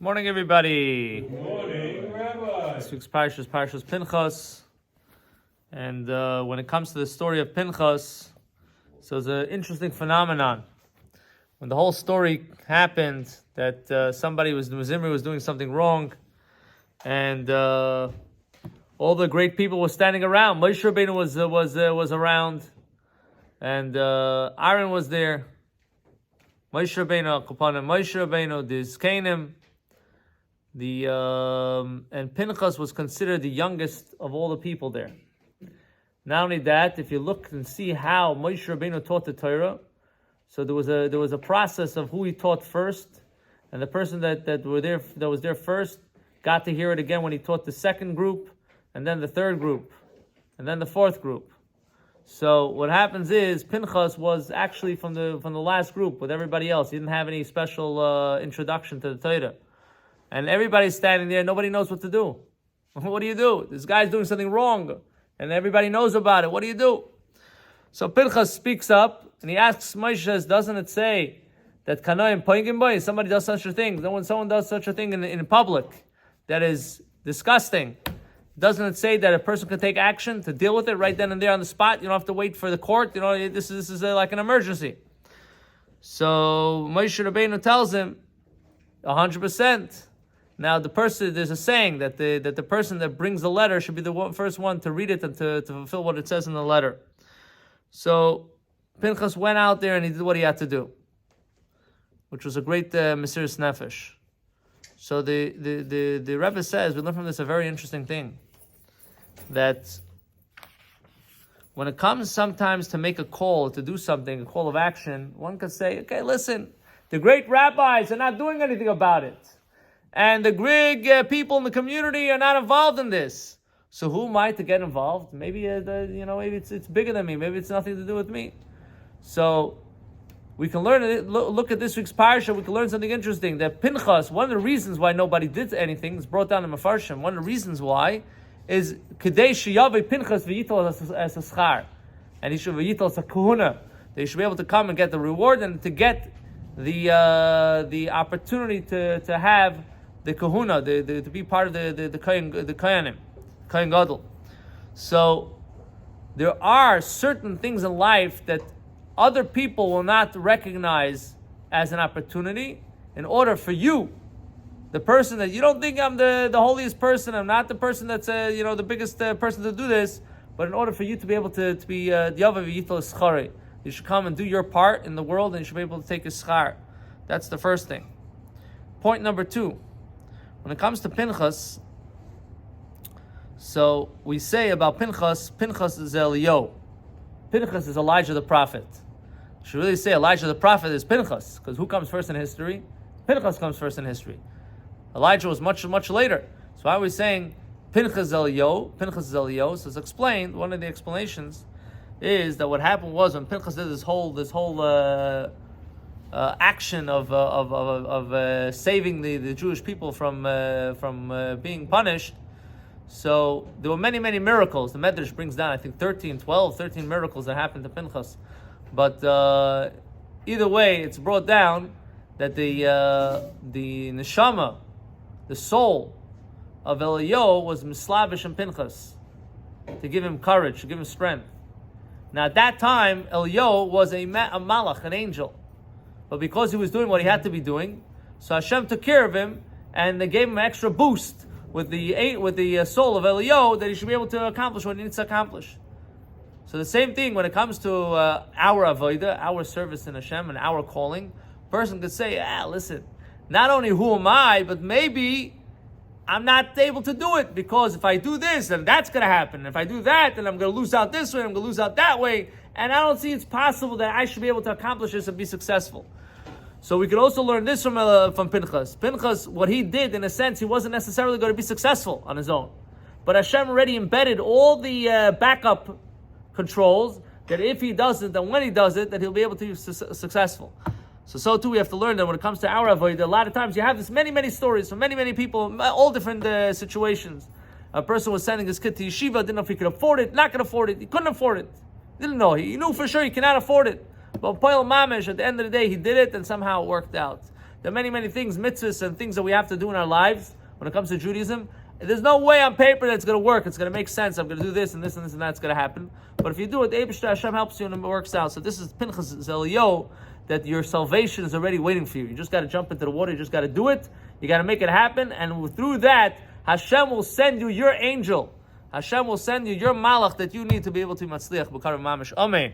Morning, everybody. Good morning, Rabbi. This week's parsha is Parshas Pinchas, and when it comes to the story of Pinchas, so it's an interesting phenomenon. When the whole story happened, that Zimri was doing something wrong, and all the great people were standing around. Moshe Rabbeinu was around, and Aaron was there. Moshe Rabbeinu, the Zkanim. And Pinchas was considered the youngest of all the people there. Not only that, if you look and see how Moshe Rabbeinu taught the Torah, so there was a process of who he taught first, and the person that was there first got to hear it again when he taught the second group, and then the third group, and then the fourth group. So what happens is Pinchas was actually from the last group with everybody else. He didn't have any special introduction to the Torah. And everybody's standing there, nobody knows what to do. What do you do? This guy's doing something wrong, and everybody knows about it. What do you do? So Pinchas speaks up, and he asks Moshe, doesn't it say that Kanoim Poingim Boy, somebody does such a thing, when someone does such a thing in public, that is disgusting, doesn't it say that a person can take action to deal with it right then and there on the spot? You don't have to wait for the court. This is like an emergency. So Moshe Rabbeinu tells him, 100%. Now there's a saying that the person that brings the letter should be the first one to read it and to fulfill what it says in the letter. So Pinchas went out there and he did what he had to do, which was a great Mesiras Nefesh. So the Rebbe says, we learn from this a very interesting thing, that when it comes sometimes to make a call, to do something, a call of action, one could say, okay, listen, the great rabbis are not doing anything about it. And the Grig people in the community are not involved in this. So who am I to get involved? Maybe maybe it's bigger than me. Maybe it's nothing to do with me. So we can learn. Look at this week's parsha. We can learn something interesting. That Pinchas, one of the reasons why nobody did anything, is brought down in Mefarshim. One of the reasons why is Kedei Sheyavei Pinchas v'yital as a schar, and he should v'yital as a kahuna. They should be able to come and get the reward and to get the opportunity to have the kahuna, to be part of the kohanim, kohen gadol. So there are certain things in life that other people will not recognize as an opportunity. In order for you, the person that you don't think I'm the holiest person, I'm not the person that's the biggest person to do this, but in order for you to be able to be Yavav Yital Schari, you should come and do your part in the world, and you should be able to take a schar. That's the first thing. Point number 2. When it comes to Pinchas, so we say about Pinchas is Eliyahu. Pinchas is Elijah the prophet. You should really say Elijah the prophet is Pinchas, because who comes first in history? Pinchas comes first in history. Elijah was much, much later. So why are we saying Pinchas is Eliyahu? Pinchas is Eliyahu. So it's explained, one of the explanations is that what happened was when Pinchas did this whole action of saving the Jewish people from being punished. So there were many miracles. The Medrash brings down, I think, 13 miracles that happened to Pinchas. But either way, it's brought down that the neshama, the soul of Eliyahu, was mislavish in Pinchas to give him courage, to give him strength. Now at that time, Eliyahu was a malach, an angel. But because he was doing what he had to be doing, so Hashem took care of him, and they gave him an extra boost with the soul of Eliyahu, that he should be able to accomplish what he needs to accomplish. So the same thing when it comes to our avodah, our service in Hashem, and our calling. A person could say, listen, not only who am I, but maybe I'm not able to do it, because if I do this, then that's going to happen. And if I do that, then I'm going to lose out this way, I'm going to lose out that way. And I don't see it's possible that I should be able to accomplish this and be successful. So we could also learn this from Pinchas. Pinchas, what he did, in a sense, he wasn't necessarily going to be successful on his own. But Hashem already embedded all the backup controls, that if he does it, then when he does it, that he'll be able to be successful. So too we have to learn that when it comes to our avodah, a lot of times you have this many stories from many people, all different situations. A person was sending his kid to yeshiva, didn't know if he could afford it, not going to afford it, he couldn't afford it. Didn't know. He knew for sure he cannot afford it. But Poel Mamish, at the end of the day, he did it, and somehow it worked out. There are many, many things, mitzvahs and things that we have to do in our lives when it comes to Judaism. There's no way on paper that it's going to work. It's going to make sense. I'm going to do this and this and this and that's going to happen. But if you do it, the Eibishter Hashem helps you and it works out. So this is Pinchas Zelio, that your salvation is already waiting for you. You just got to jump into the water. You just got to do it. You got to make it happen. And through that, Hashem will send you your angel. Hashem will send you your malach that you need to be able to matzliach b'karam mamish. Amen.